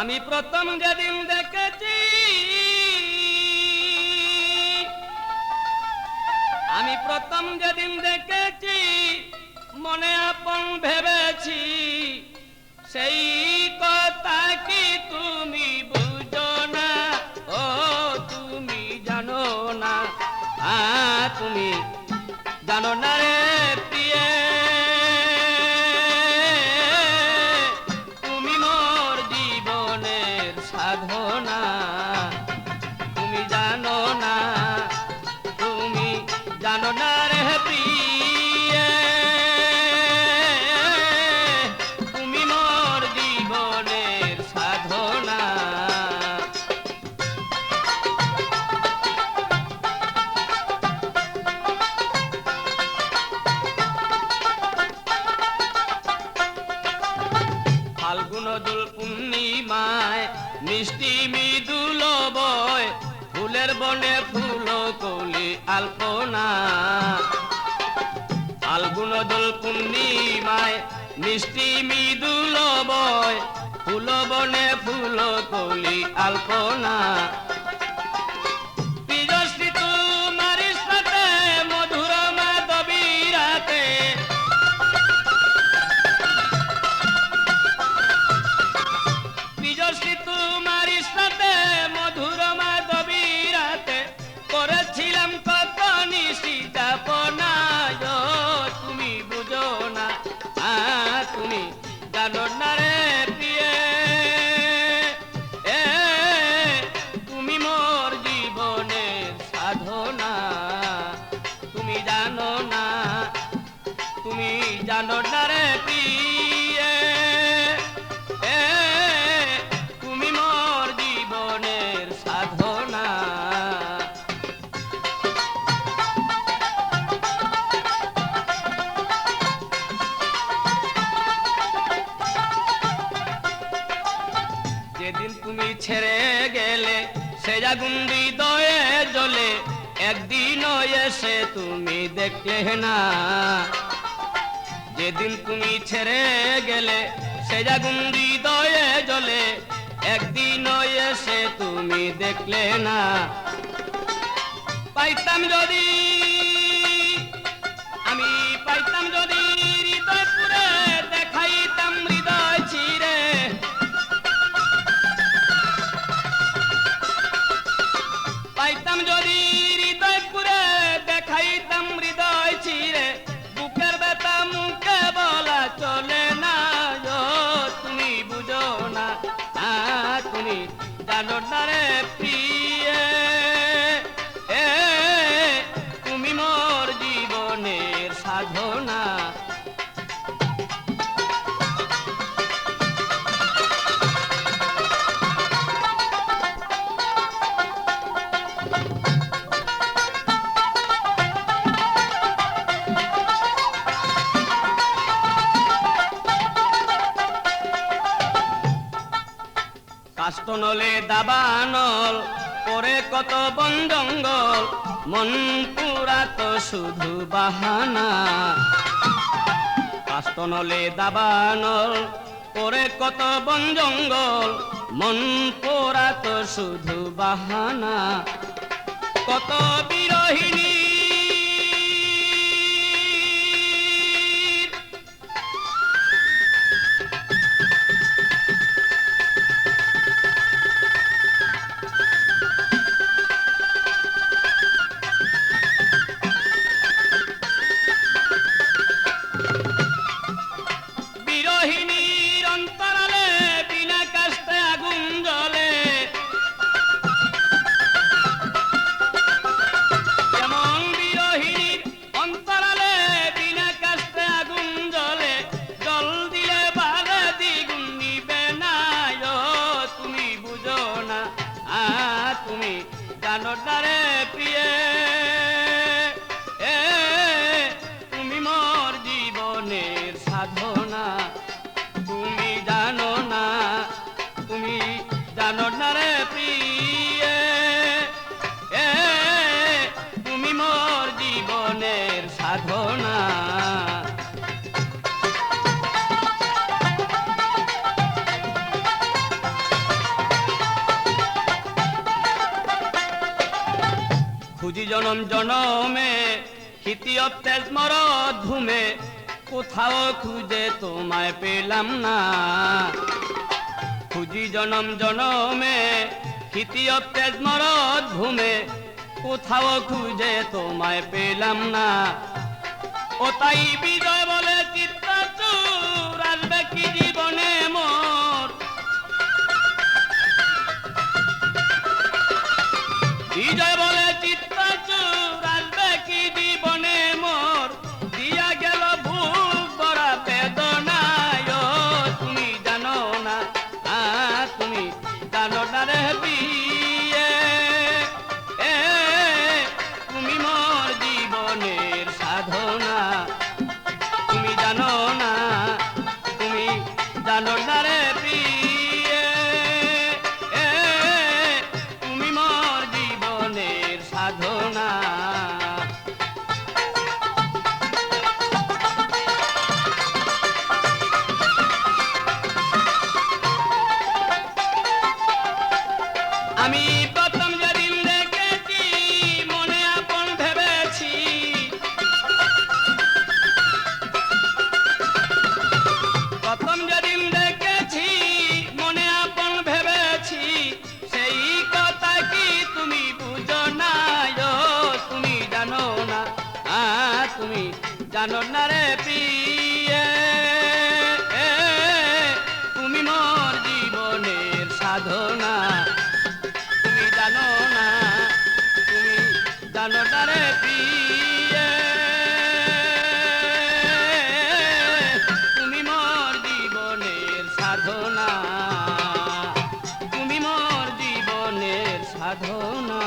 আমি প্রথম যেদিন দেখেছি, আমি প্রথম যেদিন দেখেছি, মনে আপন ভেবেছি, সেই কথা কি তুমি বুঝো না? ও তুমি জানো না, তুমি জানো না রে প্রিয়ে, তুমি মোর জীবনের সাধনা, তুমি জানো না, তুমি জানো না রে প্রিয়ে, তুমি মোর জীবনের সাধনা। ফাল্গুন দোল পূর্ণিমায় মিষ্টি মৃদুল বয়, ফুলের বনে ফুল কলি আলপনা। ফাল্গুন দোল পূর্ণিমায় মিষ্টি মৃদুল বয়, ফুল বনে ফুল কলি আলপনা। প্রিয়শ্রী তোমার সাথে মধুর মাধবী রাতে, প্রিয়শ্রী তোমার সাথে মধুর মাধবী রাতে, করেছিলাম কত নিশি যাপনা। তুমি বুঝো না, তুমি জানো না রে প্রিয়ে, তুমি মোর জীবনের সাধনা, তুমি জানো না, তুমি জানো না রে প্রিয়ে, তুমি মোর জীবনের সাধনা। যেদিন তুমি ছেড়ে গেলে সে আগুন হৃদয়ে জ্বলে, একদিনও এসে তুমি দেখলে না। যেদিন তুমি ছেড়ে গেলে সে আগুন হৃদয়ে জ্বলে, একদিনও এসে তুমি দেখলে না। পাইতাম যদি, আমি পাইতাম যদি হৃদয় পুরে, দেখাইতাম হৃদয় ছিঁড়ে, পাইতাম যদি হৃদয় পুরে, দেখাইতাম হৃদয় ছিঁড়ে, বুকের ব্যথা মুখে বলা চলে না। তুমি বুঝো না, তুমি জানো না রে প্রিয়ে, তুমি মোর জীবনের সাধনা। কাষ্টনলে দাবানল পরে কত বন জঙ্গল, মন পুরা তো শুধু বাহানা। কাষ্টনলে দাবানল পরে কত বন জঙ্গল, মন পুরা তো শুধু বাহানা। কত বিরহিনী অন্তরালে বিনা কাস্তে আগুন জ্বলে, যেমন বিরহিণীর অন্তরালে বিনা কাস্তে আগুন জ্বলে, জল দিলে বারে দ্বিগুণ নিবে না। তুমি বুঝো না, তুমি জানো না রে প্রিয়ে, তুমি মোর জীবনের সাধনা, তুমি জানো না, তুমি জানো না রে প্রিয়ে, তুমি মোর জীবনের সাধনা। খুঁজি জনম জনমে খিতিয়ত তেজ মরদ ধুমে কোথাও খুঁজে তোমায় পেলাম না খুঁজি জনম জনমে খিতিয়ত তেজ মরদ ধুমে কোথাও খুঁজে তোমায় পেলাম না ও তাই বিজয় বলে চিত্তাচুর আসবে কি জীবনে মোর বিজয় বলে চিত্তাচুর আসবে কি জীবনে মোর দিয়া গেল বুক ভরা বেদনায় তুমি জানো না তুমি জানো না রে বিয়ে তুমি মোর জীবনের সাধনা তুমি জানো না রে প্রিয়ে তুমি মোর জীবনের সাধনা আমি প্রথম যেদিন দেখেছি মনে আপন ভেবেছি প্রথম যেদিন দেখেছি মনে আপন ভেবেছি সেই কথা কি তুমি বুঝো না তুমি জানো না তুমি জানো না রে প্রিয়ে তুমি মোর জীবনের সাধনা তুমি জানো না রে প্রিয়ে তুমি মোর জীবনের সাধনা তুমি মোর জীবনের সাধনা